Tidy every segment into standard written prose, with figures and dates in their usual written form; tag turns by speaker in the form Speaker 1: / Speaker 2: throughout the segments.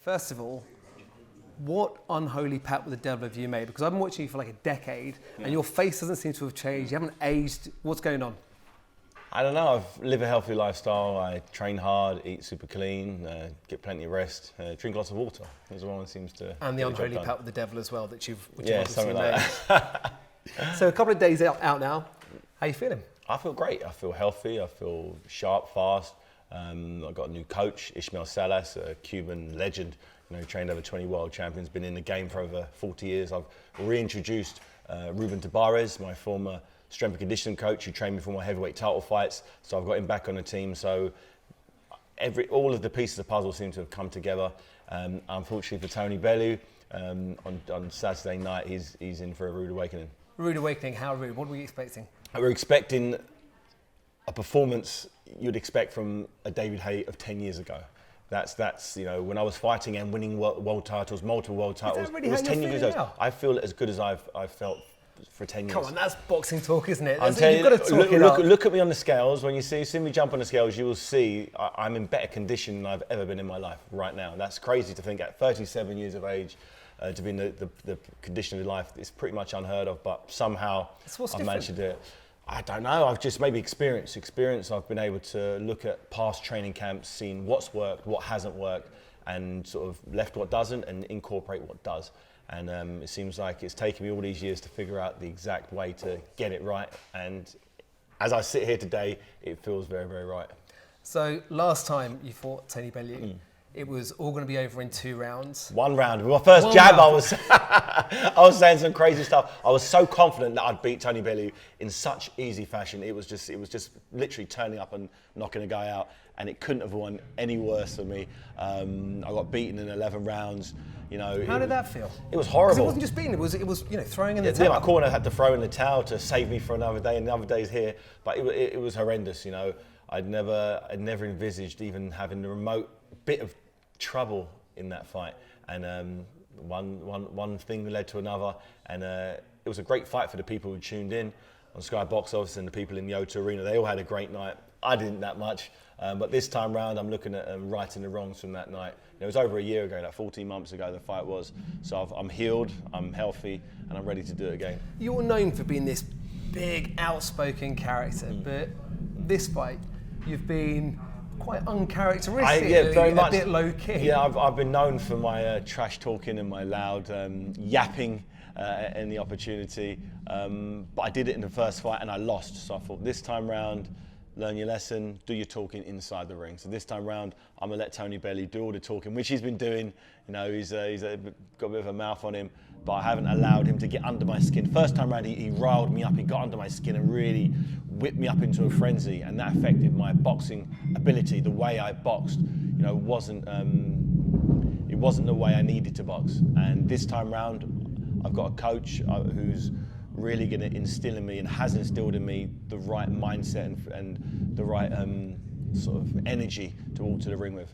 Speaker 1: First of all, what unholy pact with the devil have you made? Because I've been watching you for like a decade, and your face doesn't seem to have changed. You haven't aged. What's going on?
Speaker 2: I don't know. I live a healthy lifestyle. I train hard, eat super clean, get plenty of rest, drink lots of water. That's the one seems to.
Speaker 1: And the unholy pact with the devil as well that you've
Speaker 2: something
Speaker 1: made.
Speaker 2: like that.
Speaker 1: So a couple of days out now. How are you feeling?
Speaker 2: I feel great. I feel healthy. I feel sharp, fast. I've got a new coach, Ismael Salas, a Cuban legend. You know, trained over 20 world champions, been in the game for over 40 years. I've reintroduced Ruben Tabarez, my former strength and conditioning coach, who trained me for my heavyweight title fights. So I've got him back on the team. So all of the pieces of the puzzle seem to have come together. Unfortunately for Tony Bellew, on Saturday night, he's in for a rude awakening.
Speaker 1: Rude awakening? How rude? What were you expecting?
Speaker 2: We're expecting a performance you'd expect from a David Haye of 10 years ago. That's you know, when I was fighting and winning world titles, multiple world titles.
Speaker 1: Really
Speaker 2: it was 10 years ago.
Speaker 1: now?
Speaker 2: I feel as good as I've felt for 10 years.
Speaker 1: Come on, that's boxing talk, isn't it?
Speaker 2: I'm telling
Speaker 1: You've got to talk it up.
Speaker 2: Look at me on the scales. When you see me jump on the scales, you will see I'm in better condition than I've ever been in my life right now. That's crazy to think at 37 years of age. To be in the condition of your life, it's pretty much unheard of, but somehow I've managed to do it. I don't know, I've just maybe experience. I've been able to look at past training camps, seen what's worked, what hasn't worked, and sort of left what doesn't and incorporate what does. And it seems like it's taken me all these years to figure out the exact way to get it right. And as I sit here today, it feels very, very right.
Speaker 1: So last time you fought Tony Bellew, it was all going to be over in 2 rounds. 1
Speaker 2: round. With my first jab, I was saying some crazy stuff. I was so confident that I'd beat Tony Bellew in such easy fashion. It was just literally turning up and knocking a guy out, and it couldn't have won any worse for me. I got beaten in 11 rounds. You know.
Speaker 1: How did that feel?
Speaker 2: It was horrible.
Speaker 1: It wasn't just beating. It was you know, throwing in the towel.
Speaker 2: Yeah, my corner had to throw in the towel to save me for another day, and the other day's here. But it was horrendous. You know, I'd never envisaged even having the remote bit of trouble in that fight, and one thing led to another, and it was a great fight for the people who tuned in on Sky Box Office and the people in the O2 Arena. They all had a great night. I didn't that much, but this time round I'm looking at righting the wrongs from that night. It was over a year ago, like 14 months ago the fight was, so I'm healed, I'm healthy, and I'm ready to do it again.
Speaker 1: You're known for being this big outspoken character, but this fight you've been quite uncharacteristic,
Speaker 2: very much.
Speaker 1: A bit low key.
Speaker 2: Yeah, I've been known for my trash talking and my loud yapping in the opportunity. But I did it in the first fight and I lost. So I thought this time round, learn your lesson, do your talking inside the ring. So this time round, I'm gonna let Tony Bellew do all the talking, which he's been doing. You know, he's got a bit of a mouth on him, but I haven't allowed him to get under my skin. First time round, he riled me up. He got under my skin and really whipped me up into a frenzy, and that affected my boxing ability. The way I boxed, you know, wasn't the way I needed to box. And this time round, I've got a coach who's really going to instill in me and has instilled in me the right mindset and the right sort of energy to walk to the ring with.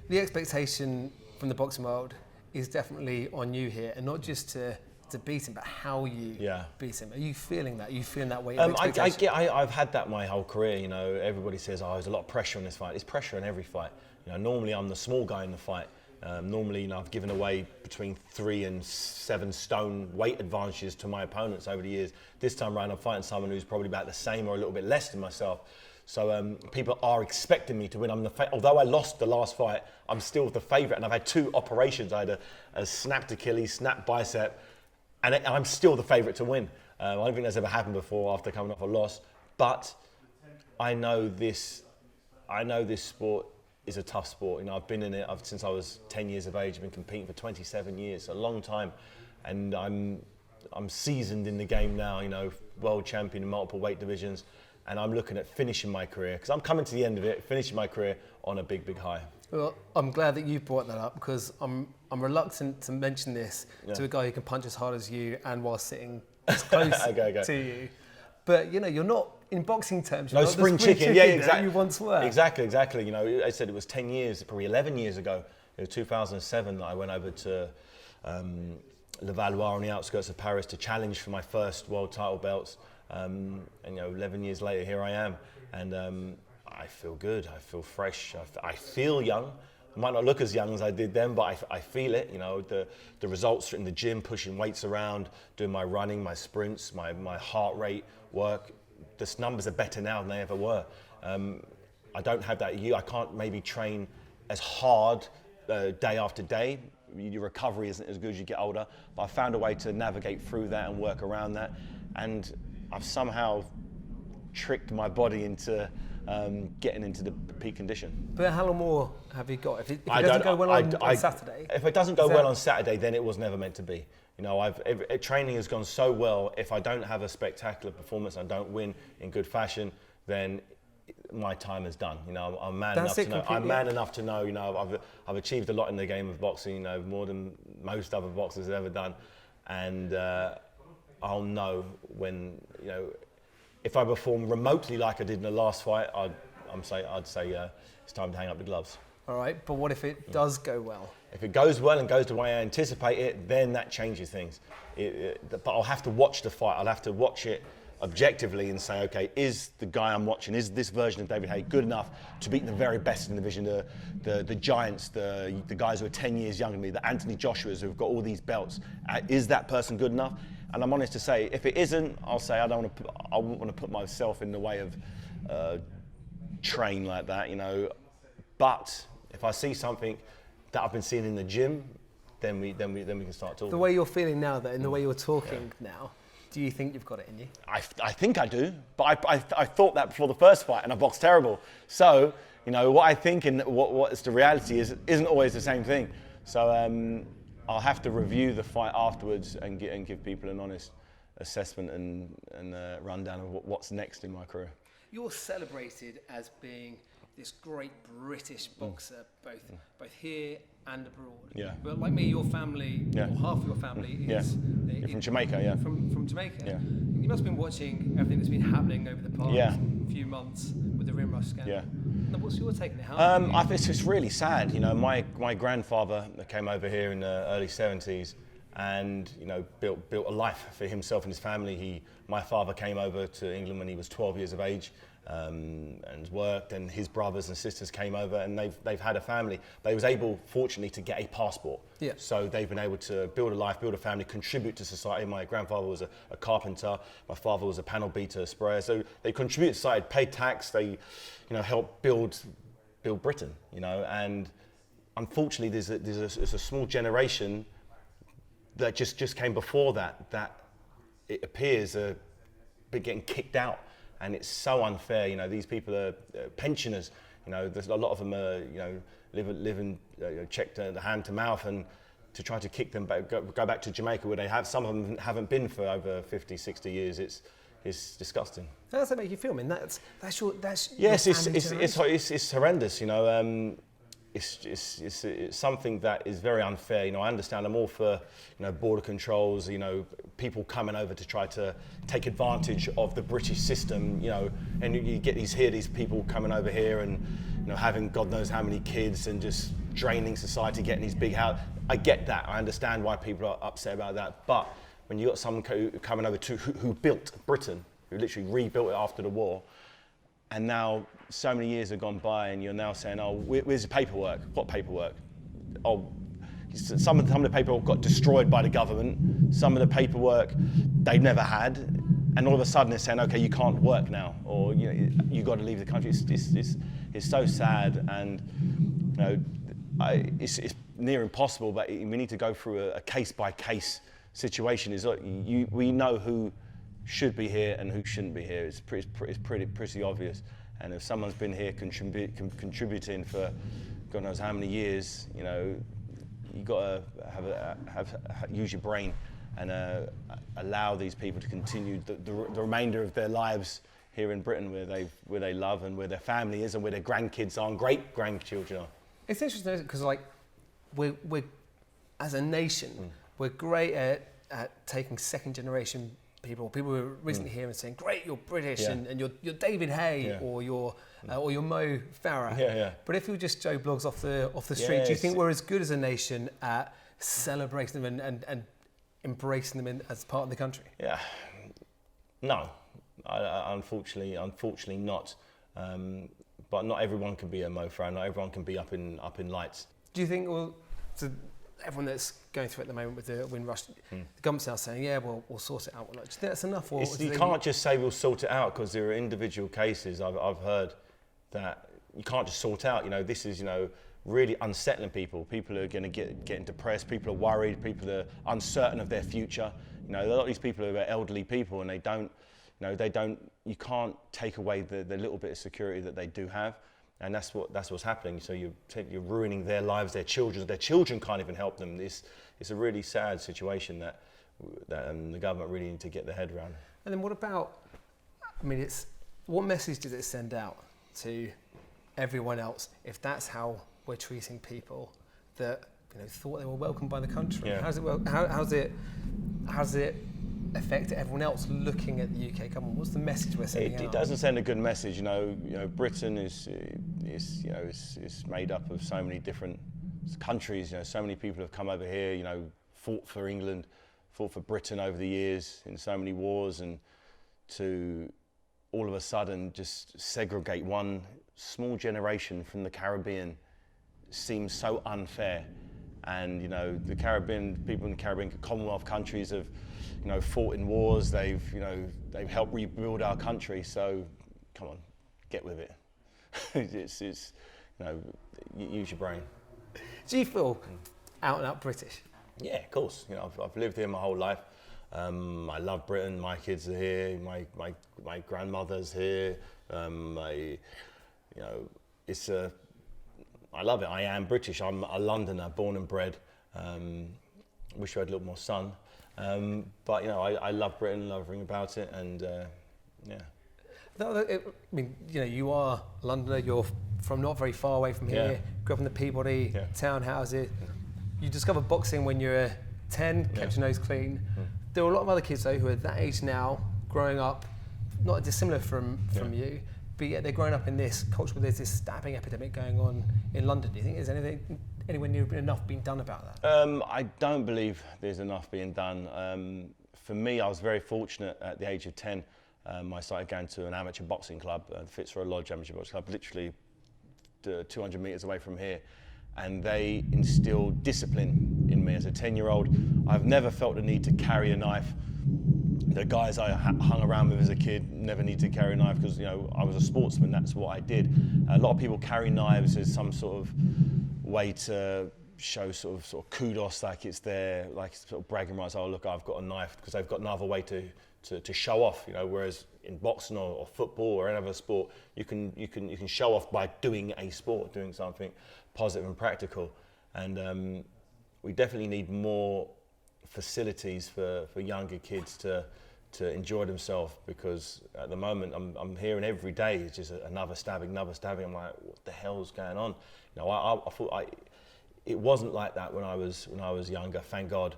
Speaker 1: The expectation from the boxing world is definitely on you here, and not just to beat him, but how you beat him. Are you feeling that? Are you feeling that weight of expectation?
Speaker 2: I've had that my whole career. You know, everybody says, "Oh, there's a lot of pressure on this fight." There's pressure in every fight. You know, normally I'm the small guy in the fight. Normally, you know, I've given away between 3 and 7 stone weight advantages to my opponents over the years. This time around, I'm fighting someone who's probably about the same or a little bit less than myself. So people are expecting me to win. Although I lost the last fight, I'm still the favourite, and I've had 2 operations. I had a snapped Achilles, snapped bicep, and I'm still the favourite to win. I don't think that's ever happened before after coming off a loss. But I know this sport is a tough sport. You know, I've been in it since I was 10 years of age. I've been competing for 27 years, a long time, and I'm seasoned in the game now. You know, world champion in multiple weight divisions, and I'm looking at finishing my career, because I'm coming to the end of it, finishing my career on a big, big high.
Speaker 1: Well, I'm glad that you brought that up, because I'm reluctant to mention this to a guy who can punch as hard as you and while sitting as close to you. But you know, you're not, in boxing terms, you're
Speaker 2: no
Speaker 1: not
Speaker 2: spring
Speaker 1: the spring
Speaker 2: chicken.
Speaker 1: chicken
Speaker 2: Yeah, exactly.
Speaker 1: that you once were.
Speaker 2: Exactly. You know, I said it was 10 years, probably 11 years ago. It was 2007 that I went over to Levallois on the outskirts of Paris to challenge for my first world title belts. And you know, 11 years later, here I am, and I feel good. I feel fresh. I feel young. I might not look as young as I did then, but I feel it. You know, the results in the gym, pushing weights around, doing my running, my sprints, my heart rate work. The numbers are better now than they ever were. I don't have that. I can't maybe train as hard day after day. Your recovery isn't as good as you get older. But I found a way to navigate through that and work around that. And I've somehow tricked my body into getting into the peak condition.
Speaker 1: But how long more have you got? If it doesn't go well on Saturday?
Speaker 2: If it doesn't go well on Saturday, then it was never meant to be. You know, training has gone so well. If I don't have a spectacular performance, I don't win in good fashion, then my time is done. You know, I'm man enough to know. I'm man enough to know. You know, I've achieved a lot in the game of boxing. You know, more than most other boxers have ever done, and I'll know when, you know, if I perform remotely like I did in the last fight, I'd say it's time to hang up the gloves.
Speaker 1: All right, but what if it does go well?
Speaker 2: If it goes well and goes the way I anticipate it, then that changes things. But I'll have to watch the fight. I'll have to watch it objectively and say, okay, is the guy I'm watching, is this version of David Haye good enough to beat the very best in the division, the giants, the guys who are 10 years younger than me, the Anthony Joshuas who've got all these belts? Is that person good enough? And I'm honest to say, if it isn't, I'll say I wouldn't want to put myself in the way of train like that, you know. But if I see something that I've been seeing in the gym, then we can start talking.
Speaker 1: The way you're feeling now, though, and the way you're talking now, do you think you've got it in you?
Speaker 2: I think I do, but I thought that before the first fight, and I boxed terrible. So, you know, what I think and what is the reality isn't always the same thing. So I'll have to review the fight afterwards and give people an honest assessment and rundown of what's next in my career.
Speaker 1: You're celebrated as being this great British boxer, both here and abroad.
Speaker 2: Yeah.
Speaker 1: But like me, your family, or half of your family is
Speaker 2: You're from Jamaica, yeah.
Speaker 1: From Jamaica.
Speaker 2: Yeah.
Speaker 1: You must have been watching everything that's been happening over the past few months with the Windrush scandal.
Speaker 2: Yeah.
Speaker 1: Now, what's your take on it?
Speaker 2: It's just really sad. You know, my grandfather came over here in the early 70s and, you know, built a life for himself and his family. My father came over to England when he was 12 years of age. And worked, and his brothers and sisters came over, and they've had a family. They was able, fortunately, to get a passport. Yeah. So they've been able to build a life, build a family, contribute to society. My grandfather was a carpenter. My father was a panel beater, sprayer. So they contributed to society, paid tax. They, you know, helped build Britain. You know, and unfortunately, there's a small generation that just came before that it appears are getting kicked out. And it's so unfair, you know. These people are pensioners, you know. There's a lot of them are, you know, living checked the hand to mouth, and to try to kick them back, go back to Jamaica where they have. Some of them haven't been for over 50, 60 years. It's disgusting. How
Speaker 1: does that make you feel? I mean, that's
Speaker 2: yes, it's horrendous, you know. It's something that is very unfair. You know, I understand. I'm all for, you know, border controls. You know, people coming over to try to take advantage of the British system. You know, and you get these people coming over here and, you know, having God knows how many kids and just draining society, getting these big houses. I get that. I understand why people are upset about that. But when you got someone coming over who built Britain, who literally rebuilt it after the war, and now so many years have gone by, and you're now saying, "Oh, where's the paperwork? What paperwork? Oh, some of the paperwork got destroyed by the government. Some of the paperwork they never had, and all of a sudden they're saying, okay, you can't work now, or you got to leave the country." It's so sad, and, you know, it's near impossible. But we need to go through a case by case situation. Is like we know who should be here and who shouldn't be here. It's pretty obvious. And if someone's been here contributing for God knows how many years, you know, you got to use your brain and allow these people to continue the remainder of their lives here in Britain, where they love and where their family is and where their grandkids are and great grandchildren are.
Speaker 1: It's interesting because, like, we're as a nation, we're great at taking second generation people who are recently here and saying, "Great, you're British, and you're David Haye, or you're Mo Farah."
Speaker 2: Yeah.
Speaker 1: But if you're just Joe Bloggs off the street, do you think we're as good as a nation at celebrating them and embracing them as part of the country?
Speaker 2: Yeah, no, unfortunately not. but not everyone can be a Mo Farah, not everyone can be up in lights.
Speaker 1: Do you think, well, so everyone that's going through at the moment with the Windrush, the government's now saying, yeah, well, we'll sort it out. Do you think that's enough? Or
Speaker 2: You can't just say we'll sort it out, because there are individual cases I've heard that you can't just sort out. This is, really unsettling people. People are going to getting depressed. People are worried. People are uncertain of their future. A lot of these people are elderly people, and they don't. You can't take away the little bit of security that they do have, and that's what's happening. So you're ruining their lives, their children. Their children can't even help them. It's a really sad situation that the government really need to get their head around.
Speaker 1: And then what about? What message does it send out to everyone else if that's how we're treating people that thought they were welcomed by the country?
Speaker 2: Yeah.
Speaker 1: How's it affect everyone else looking at the UK government? What's the message we're sending out?
Speaker 2: It doesn't send a good message. Britain is made up of so many different countries. So many people have come over here. Fought for England, fought for Britain over the years in so many wars, and to all of a sudden just segregate one small generation from the Caribbean seems so unfair. And the Caribbean people in the Caribbean, Commonwealth countries have fought in wars. They've helped rebuild our country. So come on, get with it. it's use your brain.
Speaker 1: Do you feel out and out British?
Speaker 2: Yeah, of course. I've lived here my whole life. I love Britain. My kids are here. My grandmother's here. I love it. I am British. I'm a Londoner, born and bred. Wish I had a little more sun. But I love Britain, love everything about it, and yeah.
Speaker 1: You are a Londoner. You're from not very far away from here.
Speaker 2: Yeah.
Speaker 1: Grew up in the Peabody townhouses.
Speaker 2: Yeah.
Speaker 1: You discovered boxing when you were 10. Kept your nose clean. There are a lot of other kids though who are that age now, growing up, not dissimilar from you. But yet they're growing up in this culture where there's this stabbing epidemic going on in London. Do you think there's anywhere near enough being done about that?
Speaker 2: I don't believe there's enough being done. For me, I was very fortunate at the age of 10. I started going to an amateur boxing club, the Fitzroy Lodge Amateur Boxing Club, literally 200 metres away from here. And they instilled discipline in me as a 10-year-old. I've never felt the need to carry a knife. The guys I hung around with as a kid never need to carry a knife because I was a sportsman. That's what I did. A lot of people carry knives as some sort of way to show sort of kudos, like it's their sort of bragging rights. Oh look, I've got a knife, because they've got no other way to show off. Whereas in boxing or football or any other sport, you can show off by doing a sport, doing something positive and practical. And we definitely need more facilities for younger kids to enjoy themselves, because at the moment I'm hearing every day it's just another stabbing. I'm like, what the hell's going on? I thought it wasn't like that when I was younger. Thank God.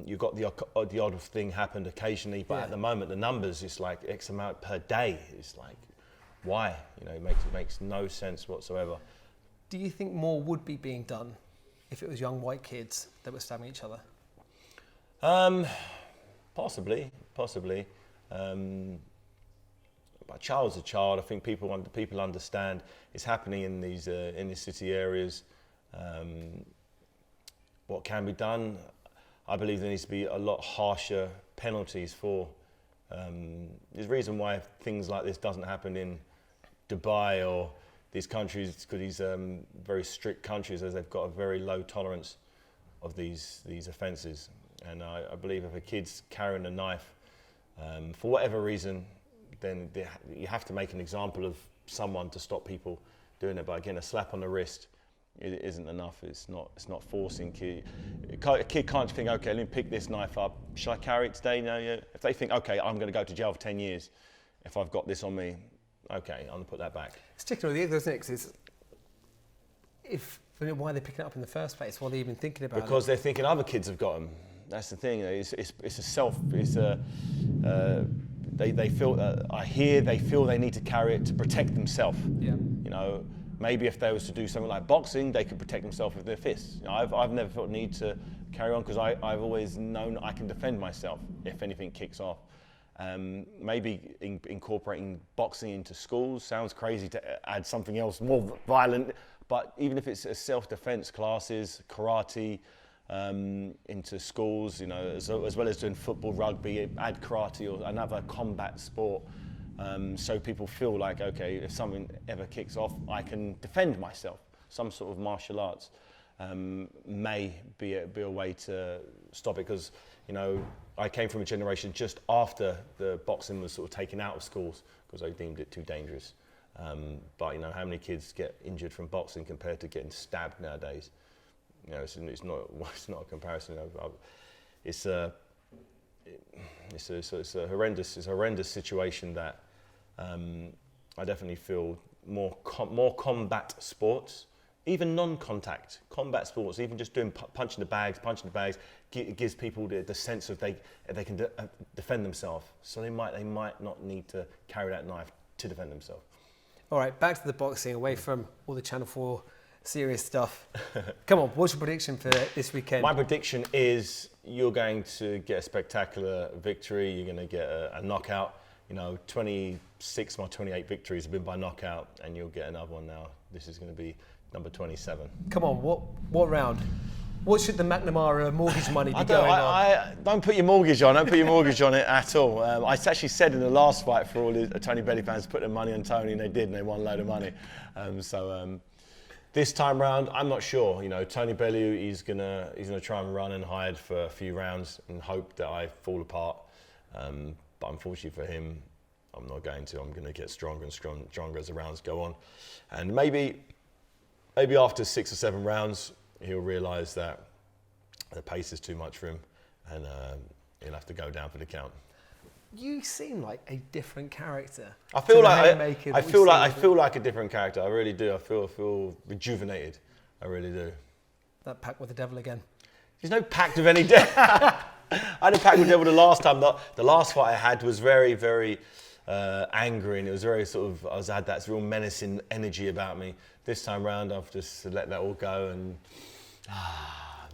Speaker 2: You got the odd thing happened occasionally, but at the moment the numbers is like X amount per day. It's like, why? It makes no sense whatsoever.
Speaker 1: Do you think more would be being done if it was young white kids that were stabbing each other?
Speaker 2: Possibly. But a child's a child. I think people understand it's happening in these inner city areas. What can be done? I believe there needs to be a lot harsher penalties for. There's a reason why things like this doesn't happen in Dubai or these countries, because these very strict countries, as they've got a very low tolerance of these offences. And I believe if a kid's carrying a knife, for whatever reason, then you have to make an example of someone to stop people doing it. But again, a slap on the wrist isn't enough. It's not forcing kid. A kid can't think, okay, let me pick this knife up. Shall I carry it today? No. Yeah. If they think, okay, I'm going to go to jail for 10 years if I've got this on me, okay, I'm going to put that back.
Speaker 1: It's particularly the other thing is, why are they picking it up in the first place? Why are they even thinking about it?
Speaker 2: Because they're thinking other kids have got them. That's the thing. They feel they need to carry it to protect themselves.
Speaker 1: Yeah.
Speaker 2: Maybe if they was to do something like boxing, they could protect themselves with their fists. I've never felt the need to carry on, because I've always known I can defend myself if anything kicks off. Maybe incorporating boxing into schools. Sounds crazy to add something else more violent, but even if it's a self-defense classes, karate, into schools, you know, as well as doing football, rugby, add karate or another combat sport, so people feel like, okay, if something ever kicks off, I can defend myself. Some sort of martial arts may be a way to stop it, because, you know, I came from a generation just after the boxing was sort of taken out of schools because they deemed it too dangerous. But, you know, how many kids get injured from boxing compared to getting stabbed nowadays? You know, it's not a comparison. You know, it's a horrendous situation that I definitely feel more combat sports, even non-contact combat sports, even just doing punching the bags, it gives people the sense of they can defend themselves. So they might not need to carry that knife to defend themselves.
Speaker 1: All right, back to the boxing, away from all the Channel 4 serious stuff. Come on, what's your prediction for this weekend?
Speaker 2: My prediction is you're going to get a spectacular victory. You're going to get a knockout. You know, 26 of my 28 victories have been by knockout, and you'll get another one now. This is going to be number 27.
Speaker 1: Come on, what round? What should the McNamara mortgage money be going on?
Speaker 2: Don't put your mortgage on. Don't put your mortgage on it at all. I actually said in the last fight for all the Tony Bellew fans to put their money on Tony, and they did, and they won a load of money. This time round, I'm not sure. You know, Tony Bellew, he's gonna try and run and hide for a few rounds and hope that I fall apart. But unfortunately for him, I'm not going to. I'm going to get stronger and stronger as the rounds go on, and maybe after 6 or 7 rounds, he'll realise that the pace is too much for him, and he'll have to go down for the count.
Speaker 1: You seem like a different character.
Speaker 2: I feel like a different character. I really do. I feel rejuvenated. I really do.
Speaker 1: That pact with the devil again.
Speaker 2: There's no pact with any devil. I had a pact with the devil the last time. The last fight I had was very, very angry, and it was very sort of, I had that real menacing energy about me. This time round, I've just let that all go and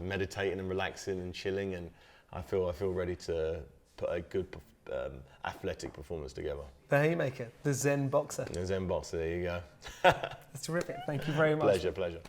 Speaker 2: meditating and relaxing and chilling, and I feel ready to put a good athletic performance together.
Speaker 1: The Haymaker, the Zen boxer.
Speaker 2: The Zen boxer, there you go.
Speaker 1: That's terrific. Thank you very much.
Speaker 2: Pleasure.